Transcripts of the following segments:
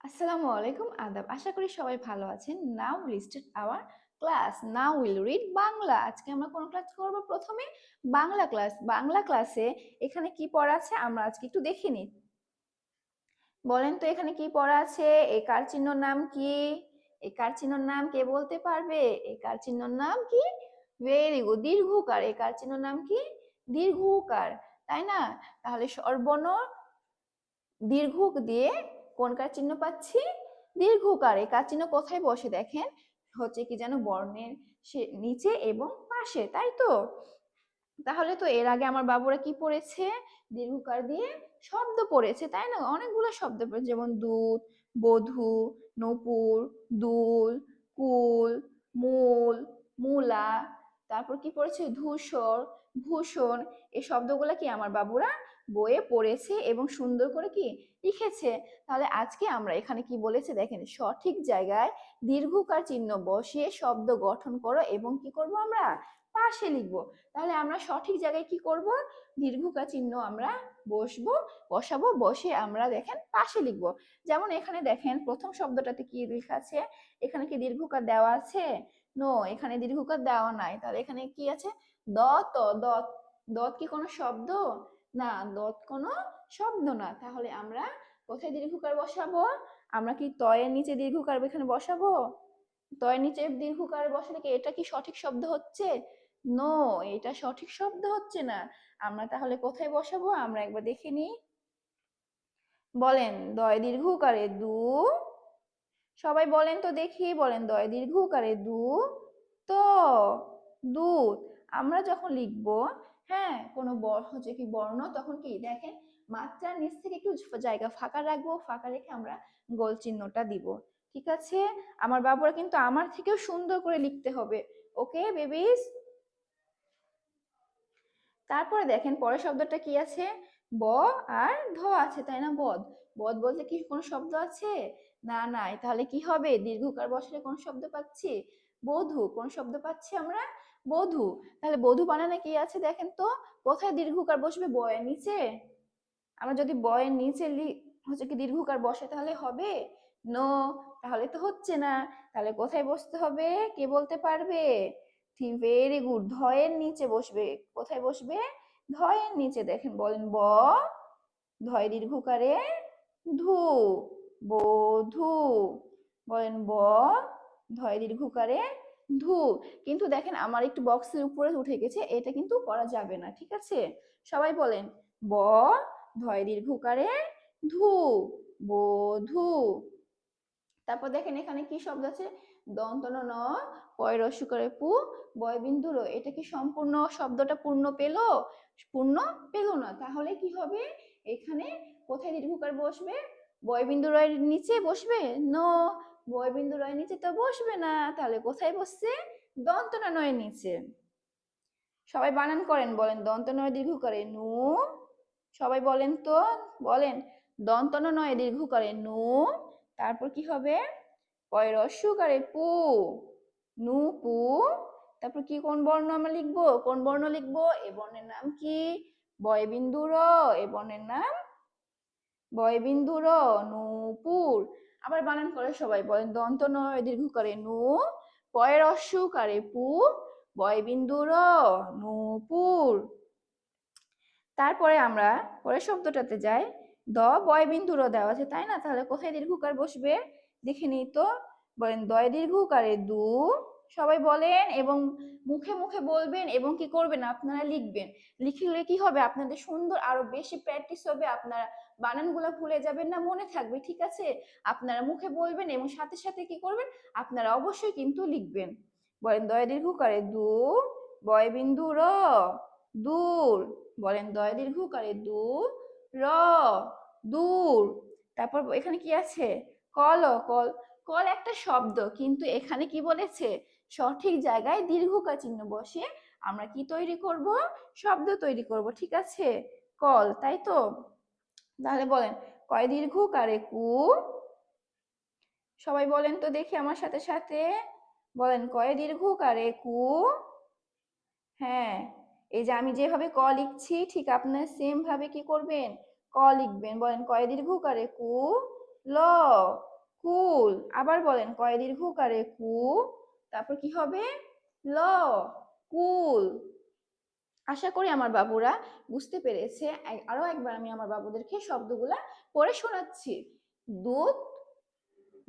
আসসালামু আলাইকুম আদাব। আশা করি সবাই ভালো আছেন। Now let's start our class. Now will read Bangla. আজকে আমরা কোন ক্লাস করব? প্রথমে বাংলা ক্লাস। বাংলা ক্লাসে এখানে কি পড়া আছে আমরা আজকে একটু দেখে নিই। বলেন তো এখানে কি পড়া আছে? একার চিহ্নর নাম কি? একার চিহ্নর নাম কে বলতে পারবে? একার চিহ্নর নাম কি? ভেরি গুড, দীর্ঘকার। একার চিহ্নর নাম কি? দীর্ঘকার, তাই না? তাহলে স্বরবর্ণ দীর্ঘক দিয়ে কোন কার চিহ্ন পাচ্ছি? দীর্ঘকার। এই কার চিহ্ন কোথায় বসে দেখেন, হচ্ছে কি যেন বর্ণের নিচে এবং পাশে, তাই তো? তাহলে তো এর আগে আমার বাবুরা কি পড়েছে? দীর্ঘকার দিয়ে শব্দ পড়েছে, তাই না? অনেকগুলো শব্দ পড়েছে, যেমন দুধ, বধূ, নূপুর, দুল, কুল, মূল, মূলা। তারপর কি পড়েছে? ধূসর, ভূষণ। এই শব্দগুলো কি আমার বাবুরা বইয়ে পড়েছে এবং সুন্দর করে কি লিখেছে। তাহলে আজকে আমরা এখানে কি বলেছে দেখেন, সঠিক জায়গায় দীর্ঘকার চিহ্ন বসিয়ে শব্দ গঠন করো এবং কি করব আমরা? পাশে লিখবো। তাহলে আমরা সঠিক জায়গায় কি করব? দীর্ঘকার চিহ্ন আমরা বসাবো, বসে আমরা দেখেন পাশে লিখবো। যেমন এখানে দেখেন প্রথম শব্দটাতে কি লেখা আছে? এখানে কি দীর্ঘকার দেওয়া আছে? নো, এখানে দীর্ঘকার দেওয়া নাই। তাহলে এখানে কি আছে? দত। দত, দত কি কোনো শব্দ? না, দত কোনো শব্দ না। তাহলে আমরা কোথায় দীর্ঘকার বসাবো? আমরা কি তয়ের নিচে দীর্ঘকার এখানে বসাবো? তয়ের নিচে দীর্ঘকার বসালে কি এটা কি সঠিক শব্দ হচ্ছে? নো, এটা সঠিক শব্দ হচ্ছে না। আমরা তাহলে কোথায় বসাবো আমরা একবার দেখে নিই। বলেন, দয় দীর্ঘকারে দু। সবাই বলেন তো দেখি, বলেন দয় দীর্ঘকারে দু তো দুধ। আমরা যখন লিখবো, হ্যাঁ, কোনো হচ্ছে কি বর্ণ, তখন কি দেখেন মাত্রার নিচ থেকে একটু জায়গা ফাঁকা রাখবো, ফাঁকা রেখে আমরা গোল চিহ্নটা দিব। ঠিক আছে? আমার বাবুরা কিন্তু আমার থেকেও সুন্দর করে লিখতে হবে। ওকে বেবিস? তারপরে দেখেন পরের শব্দটা কি আছে? ব আর ধ আছে, তাই না? বদ। বদ বলতে কি কোনো শব্দ আছে? না, নাই। তাহলে কি হবে? দীর্ঘকার বসলে কোন শব্দ পাচ্ছি? বধূ। কোন শব্দ পাচ্ছি আমরা? বধূ। তাহলে বধূ বানানে কি আছে দেখেন তো? কোথায় দীর্ঘকার বসবে? বয়ের নিচে। আমরা যদি বয়ের নিচে হচ্ছে কি দীর্ঘকার বসে তাহলে হবে? নো, তাহলে তো হচ্ছে না। তাহলে কোথায় বসতে হবে? কে বলতে পারবে? ঠিক, ভেরি গুড, ধয়ের নিচে বসবে। কোথায় বসবে? ধয়ের নিচে। দেখেন, বলেন ব, ধয় দীর্ঘকারে ধু, বধূ। বলেন ব, ধয় দীর্ঘকারে ধু। কিন্তু দেখেন আমার একটু বক্সের উপরে উঠে গেছে, এটা কিন্তু করা যাবে না, ঠিক আছে? সবাই বলেন ব, ধয় দীর্ঘকারে ধু, বধূ। তারপর দেখেন এখানে কি শব্দ আছে? দন্তন ন, পয় রস্যকারে পু, বয় বিন্দু র। এটা কি সম্পূর্ণ শব্দটা পূর্ণ পেলো? পূর্ণ পেলো না। তাহলে কি হবে? এখানে কোথায় দীর্ঘকার বসবে? বয় বিন্দু রয়ের নিচে বসবে? নো, বয় বিন্দু রয়ের নিচে তো বসবে না। তাহলে কোথায় বসছে? দন্তন নয়ের নিচে। সবাই বানান করেন, বলেন দন্ত নয় দীর্ঘকারে নু। সবাই বলেন তো, বলেন দন্তন নয় দীর্ঘকারে নু। তারপর কি হবে? পয় রস্যকারে পু, নু পু। তারপর কি কোন বর্ণ আমরা লিখবো? কোন বর্ণ লিখবো? এ বর্ণের নাম কি? বয় বিন্দু র। এ বর্ণের নাম বয় বিন্দু র, নূপুর। আবার বানান করে সবাই বলেন দন্ত নয় দীর্ঘকারে নু, পয় রস্যকারে পু, বয় বিন্দু র, নূপুর। তারপরে আমরা পরের শব্দটাতে যাই। দ বয় বিন্দু র দেওয়া আছে, তাই না? তাহলে কোথায় দীর্ঘকার বসবে দেখে নিই তো। বলেন দয় দীর্ঘকারে দু। সবাই বলেন এবং মুখে মুখে বলবেন এবং কি করবেন আপনারা লিখবেন। লিখলে কি হবে? আপনাদের সুন্দর আরো বেশি প্র্যাকটিস হবে। আপনারা বানানগুলো ভুলে যাবেন না, মনে থাকবে, ঠিক আছে? আপনারা মুখে বলবেন এবং সাথে সাথে কি করবেন? আপনারা অবশ্যই কিন্তু লিখবেন। বলেন দয় দীর্ঘকারে দু, বয় বিন্দু র, দূর। বলেন দয় দীর্ঘকারে দু, র, দূর। তারপর এখানে কি আছে? কল। কল, কল একটা শব্দ, কিন্তু এখানে কি বলেছে? সঠিক জায়গায় দীর্ঘকার চিহ্ন বসে আমরা কি তৈরি করব? শব্দ তৈরি করব, ঠিক আছে? কল, তাই তো? তাহলে বলেন কয় দীর্ঘকারে কু। সবাই বলেন তো দেখি আমার সাথে সাথে, বলেন কয় দীর্ঘকারে কু। হ্যাঁ, এই যে আমি যেভাবে ক লিখছি ঠিক আপনার সেম ভাবে কি করবেন? ক লিখবেন। বলেন কয় দীর্ঘকারে কু, ল। কুল। আবার বলেন কয় দীর্ঘ উকারে কু, তারপর কি হবে ল, কুল। আশা করি আমার বাবুরা বুঝতে পেরেছে। আরো একবার আমি আমার বাবুদেরকে শব্দগুলা পড়ে শোনাচ্ছি। দুধ,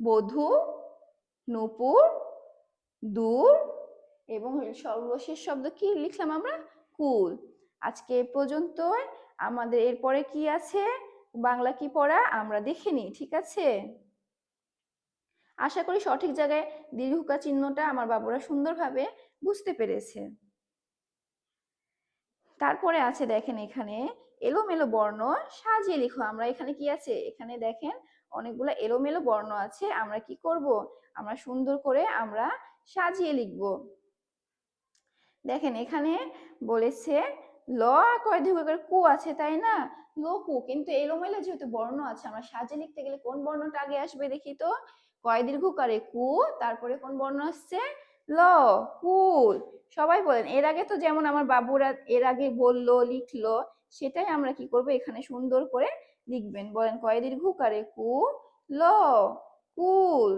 বধূ, নূপুর, দূর এবং সর্বশেষ শব্দ কি লিখলাম আমরা, কুল। আজকে এ পর্যন্তই। আমাদের এরপরে কি আছে, বাংলা কি পড়া আমরা দেখে নিই, ঠিক আছে? আশা করি সঠিক জায়গায় দীর্ঘকার চিহ্নটা আমার বাবুরা সুন্দরভাবে বুঝতে পেরেছে। তারপরে আছে দেখেন এখানে এলোমেলো বর্ণ সাজিয়ে লিখো। আমরা এখানে কি আছে, এখানে দেখেন অনেকগুলো এলোমেলো বর্ণ আছে। আমরা কি করব, আমরা সুন্দর করে আমরা সাজিয়ে লিখব। দেখেন এখানে বলেছে ল কয় দীর্ঘকার কু আছে, তাই না? লকু, কিন্তু এলোমেলো যেহেতু বর্ণ আছে, আমরা সাজিয়ে লিখতে গেলে কোন বর্ণটা আগে আসবে দেখি তো। কয় দীর্ঘকারে কু, তারপরে কোন বর্ণ আসছে, ল, কুল। সবাই বলেন, এর আগে তো যেমন আমার বাবুরা এর আগে বললো লিখলো, সেটাই আমরা কি করব এখানে সুন্দর করে লিখবেন। বলেন কয় দীর্ঘকারে কু, ল, কুল।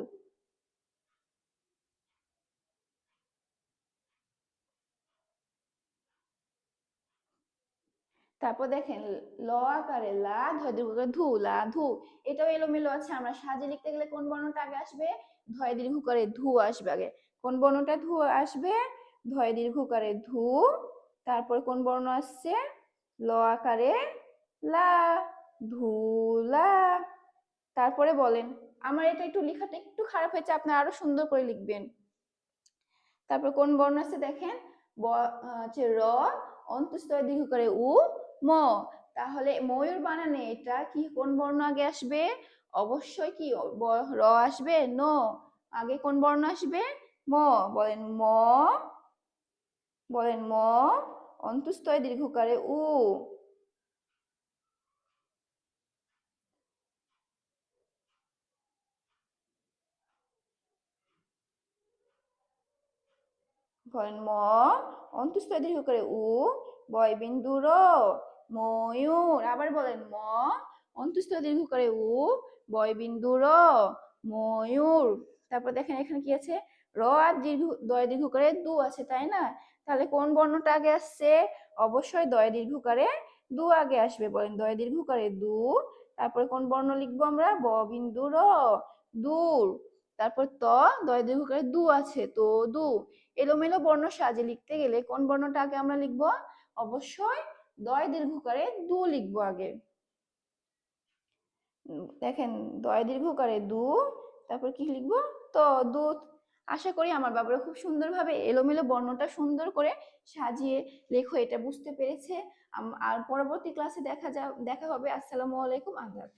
তারপর দেখেন ল আকারে লা, ধয় দীর্ঘ করে ধু, লা ধু। এটাও এলোমেলো আছে, আমরা সাজিয়ে লিখতে গেলে কোন বর্ণটা আগে আসবে, ধয় দীর্ঘ করে ধু আসবে আগে। কোন বর্ণটা ধু আসবে, ধয় দীর্ঘ করে ধু। তারপর কোন বর্ণ আসছে, ল আকারে লা, ধুলা। তারপরে বলেন, আমার এটা একটু লেখাটা একটু খারাপ হয়েছে, আপনারা আরো সুন্দর করে লিখবেন। তারপর কোন বর্ণ আছে দেখেন, হচ্ছে র, অন্তঃস্থ দীর্ঘ করে উ, ম। তাহলে ময়ূর বানানে এটা কি কোন বর্ণ আগে আসবে, অবশ্যই কি র আসবে, ন। আগে কোন বর্ণ আসবে, ম। বলেন ম, বলেন ম, অন্তঃস্থ দীর্ঘকারে উ। বলেন ম, অন্তঃস্থ দীর্ঘ করে উ, বয় বিন্দু র, ময়ূর। আবার বলেন ম, অন্তঃস্থ দীর্ঘ করে উ, বয় বিন্দু র, ময়ূর। তারপর দেখেন এখানে কি আছে, র আর দীর্ঘ দয় দীর্ঘ করে দু আছে, তাই না? তাহলে কোন বর্ণটা আগে আসছে, অবশ্যই দয় দীর্ঘ করে দু আগে আসবে। বলেন দয় দীর্ঘ করে দু। তারপরে কোন বর্ণ লিখবো আমরা, ব বিন্দু র, দূর। তারপর ত, দয় দীর্ঘ করে দু আছে, তো দু। এলোমেলো বর্ণ সাজে লিখতে গেলে কোন বর্ণটা আগে আমরা লিখবো, অবশ্যই দয় দীর্ঘকারে দু লিখবো আগে। দেখেন দয় দীর্ঘকারে দু, তারপর কি লিখবো, তো দুধ। আশা করি আমার বাবারা খুব সুন্দরভাবে এলোমেলো বর্ণটা সুন্দর করে সাজিয়ে লেখো, এটা বুঝতে পেরেছে। আর পরবর্তী ক্লাসে দেখা হবে। আসসালামু আলাইকুম, আদাব।